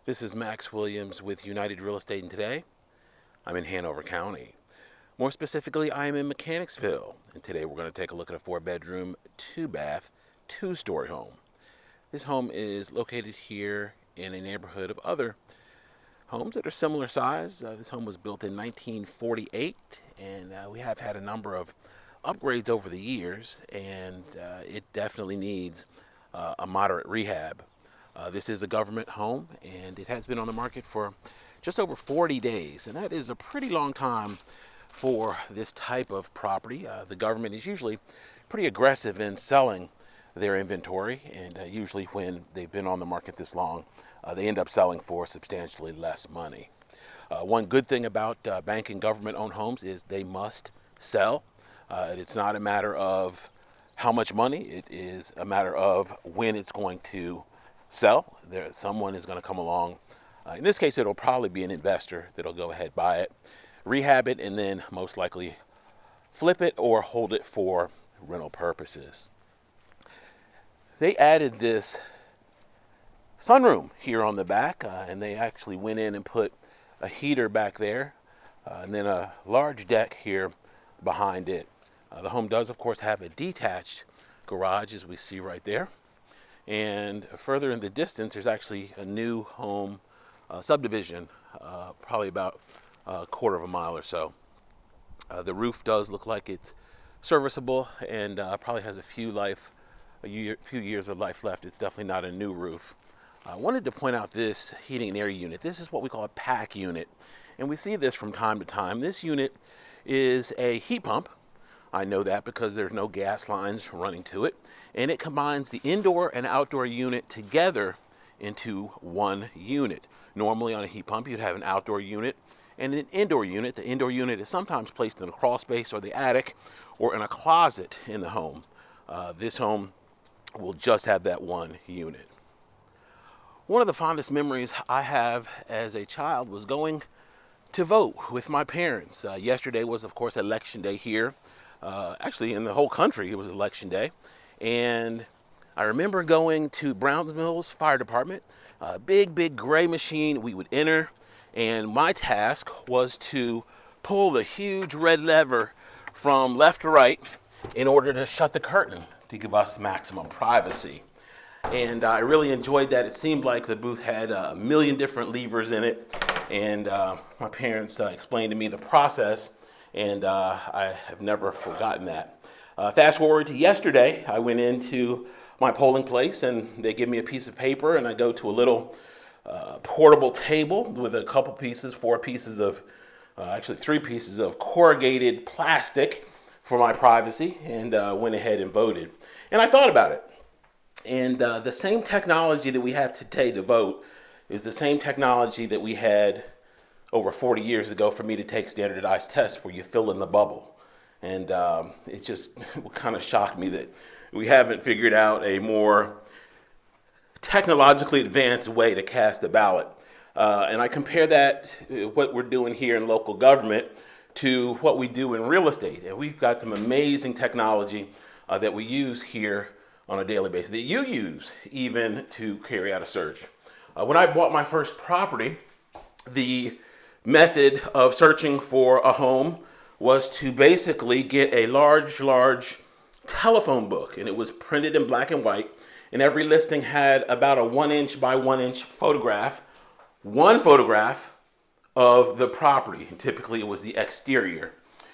This is Max Williams with United Real Estate, and today I'm in Hanover County. More specifically, I am in Mechanicsville, and today we're going to take a look at a 4-bedroom, 2-bath, 2-story home. This home is located here in a neighborhood of other homes that are similar size. This home was built in 1948, and we have had a number of upgrades over the years, and it definitely needs a moderate rehab. This is a government home, and it has been on the market for just over 40 days, and that is a pretty long time for this type of property. The government is usually pretty aggressive in selling their inventory, and usually when they've been on the market this long, they end up selling for substantially less money. One good thing about bank and government-owned homes is they must sell. It's not a matter of how much money, it is a matter of when it's going to sell. Someone is going to come along. In this case, it'll probably be an investor that'll go ahead, buy it, rehab it, and then most likely flip it or hold it for rental purposes. They added this sunroom here on the back, and they actually went in and put a heater back there, and then a large deck here behind it. The home does, of course, have a detached garage, as we see right there. And further in the distance, there's actually a new home subdivision, probably about a quarter of a mile or so. The roof does look like it's serviceable and probably has a few years of life left. It's definitely not a new roof. I wanted to point out this heating and air unit. This is what we call a PAC unit, and we see this from time to time. This unit is a heat pump. I know that because there's no gas lines running to it, and it combines the indoor and outdoor unit together into one unit. Normally on a heat pump, you'd have an outdoor unit and an indoor unit. The indoor unit is sometimes placed in a crawl space or the attic or in a closet in the home. This home will just have that one unit. One of the fondest memories I have as a child was going to vote with my parents. Yesterday was, of course, election day here. Actually, in the whole country, it was election day. And I remember going to Browns Mills Fire Department, a big gray machine we would enter. And my task was to pull the huge red lever from left to right in order to shut the curtain to give us maximum privacy. And I really enjoyed that. It seemed like the booth had a million different levers in it. And my parents explained to me the process, and I have never forgotten that. Fast forward to yesterday, I went into my polling place, and they give me a piece of paper, and I go to a little portable table with a couple pieces, 4 pieces of, actually 3 pieces of corrugated plastic for my privacy, and went ahead and voted. And I thought about it. And the same technology that we have today to vote is the same technology that we had over 40 years ago for me to take standardized tests where you fill in the bubble. And it just kind of shocked me that we haven't figured out a more technologically advanced way to cast a ballot. And I compare that, what we're doing here in local government, to what we do in real estate. And we've got some amazing technology that we use here on a daily basis, that you use even to carry out a search. When I bought my first property, the method of searching for a home was to basically get a large telephone book, and it was printed in black and white, and every listing had about a 1-inch by 1-inch photograph, one photograph of the property. And typically it was the exterior.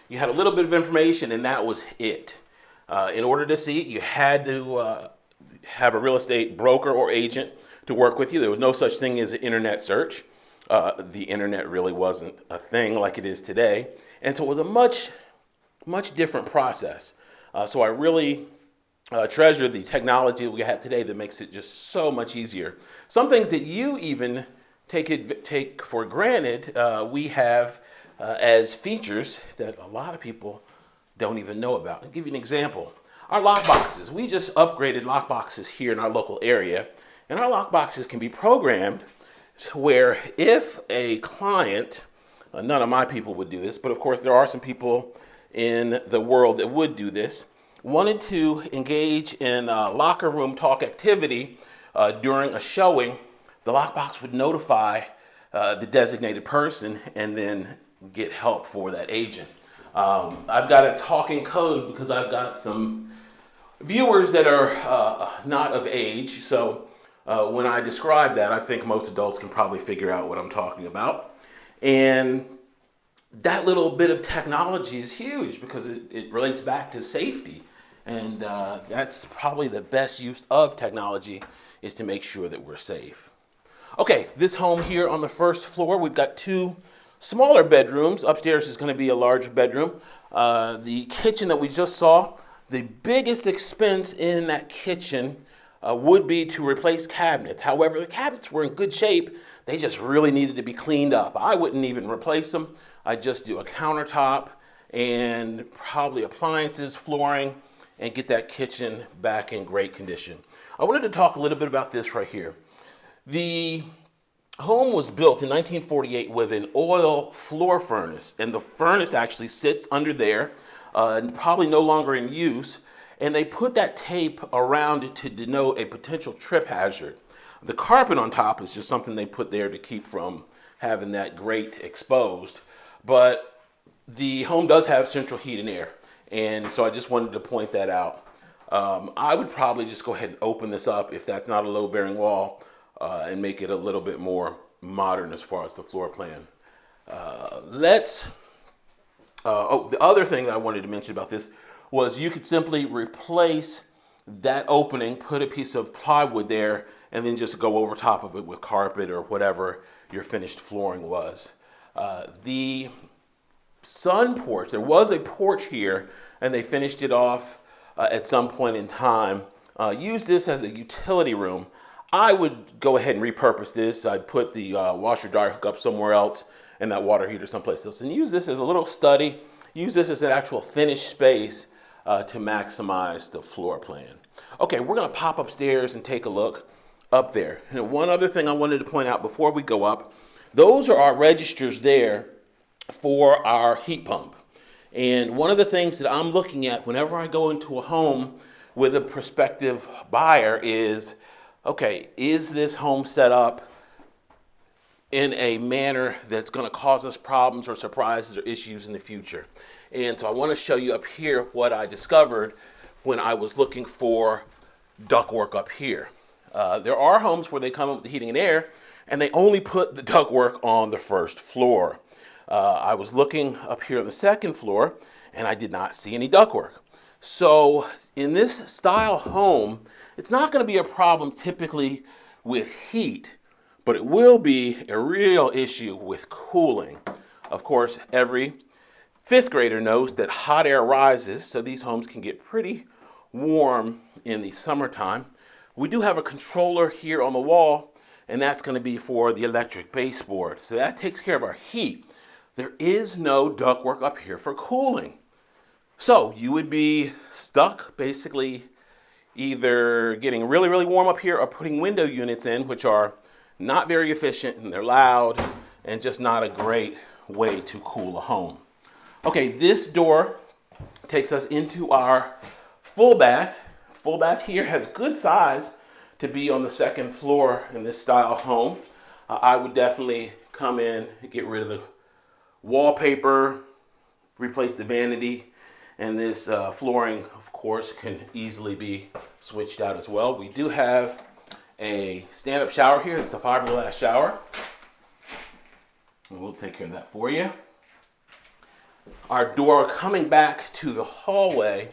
You had a little bit of information, and that was it. In order to see it, you had to have a real estate broker or agent to work with you. There was no such thing as an internet search. The internet really wasn't a thing like it is today. And so it was a much different process. So I really treasure the technology that we have today that makes it just so much easier. Some things that you even take for granted, we have as features that a lot of people don't even know about. I'll give you an example. Our lock boxes. We just upgraded lock boxes here in our local area, and our lock boxes can be programmed to where if a client, none of my people would do this, but of course there are some people in the world that would do this, wanted to engage in locker room talk activity during a showing, the the lockbox would notify the designated person and then get help for that agent. I've got a talking code because I've got some viewers that are not of age, so when I describe that, I think most adults can probably figure out what I'm talking about. And that little bit of technology is huge because it relates back to safety. And that's probably the best use of technology, is to make sure that we're safe. Okay, this home here on the first floor, we've got two smaller bedrooms. Upstairs is going to be a larger bedroom. The kitchen that we just saw, the biggest expense in that kitchen would be to replace cabinets. However, the cabinets were in good shape. They just really needed to be cleaned up. I wouldn't even replace them. I'd just do a countertop and probably appliances, flooring, and get that kitchen back in great condition. I wanted to talk a little bit about this right here. The home was built in 1948 with an oil floor furnace, and the furnace actually sits under there, probably no longer in use, and they put that tape around it to denote a potential trip hazard. The carpet on top is just something they put there to keep from having that grate exposed, but the home does have central heat and air, and so I just wanted to point that out. I would probably just go ahead and open this up if that's not a load-bearing wall, and make it a little bit more modern as far as the floor plan. The other thing that I wanted to mention about this was you could simply replace that opening, put a piece of plywood there, and then just go over top of it with carpet or whatever your finished flooring was. The sun porch, there was a porch here, and they finished it off at some point in time. Use this as a utility room. I would go ahead and repurpose this. I'd put the washer dryer hook up somewhere else and that water heater someplace else, and use this as a little study. Use this as an actual finished space to maximize the floor plan. Okay, we're gonna pop upstairs and take a look up there. And one other thing I wanted to point out before we go up, those are our registers there for our heat pump. And one of the things that I'm looking at whenever I go into a home with a prospective buyer is, okay, is this home set up in a manner that's going to cause us problems or surprises or issues in the future? And so I want to show you up here what I discovered when I was looking for ductwork up here. There are homes where they come up with the heating and air, and they only put the ductwork on the first floor. I was looking up here on the second floor, and I did not see any ductwork. So in this style home, it's not going to be a problem typically with heat, but it will be a real issue with cooling. Of course, every fifth grader knows that hot air rises, so these homes can get pretty warm in the summertime. We do have a controller here on the wall, and that's going to be for the electric baseboard. So that takes care of our heat. There is no ductwork up here for cooling. So you would be stuck basically either getting really, really warm up here or putting window units in, which are not very efficient, and they're loud and just not a great way to cool a home. Okay, this door takes us into our full bath. Full bath here has good size to be on the second floor in this style home. I would definitely come in and get rid of the wallpaper, replace the vanity, and this flooring, of course, can easily be switched out as well. We do have a stand-up shower here. It's a fiberglass shower, and we'll take care of that for you. Our door coming back to the hallway,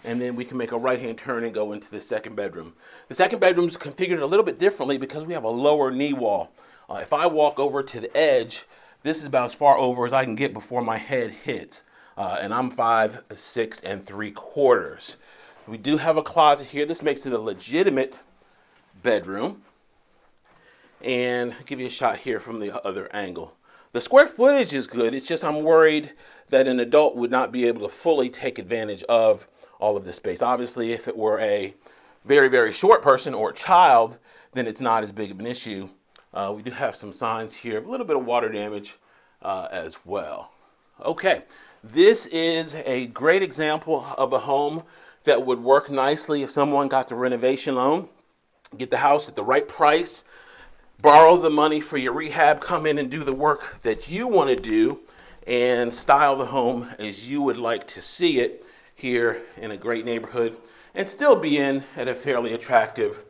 and then we can make a right-hand turn and go into the second bedroom. The second bedroom is configured a little bit differently because we have a lower knee wall. If I walk over to the edge, this is about as far over as I can get before my head hits. And I'm 5'6 3/4. We do have a closet here. This makes it a legitimate bedroom. And I'll give you a shot here from the other angle. The square footage is good. It's just I'm worried that an adult would not be able to fully take advantage of all of this space. Obviously, if it were a very, very short person or a child, then it's not as big of an issue. We do have some signs here, a little bit of water damage as well. Okay, this is a great example of a home that would work nicely if someone got the renovation loan, get the house at the right price, borrow the money for your rehab, come in and do the work that you want to do, and style the home as you would like to see it here in a great neighborhood, and still be in at a fairly attractive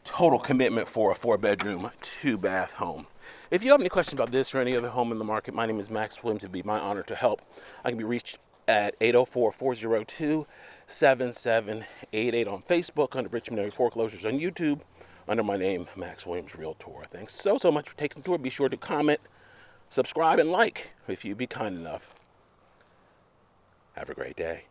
total commitment for a 4-bedroom, 2-bath home. If you have any questions about this or any other home in the market, my name is Max Williams. It'd be my honor to help. I can be reached at 804-402-7788 on Facebook, under Richmond Area Foreclosures on YouTube, under my name, Max Williams Realtor. Thanks so much for taking the tour. Be sure to comment, subscribe, and like if you'd be kind enough. Have a great day.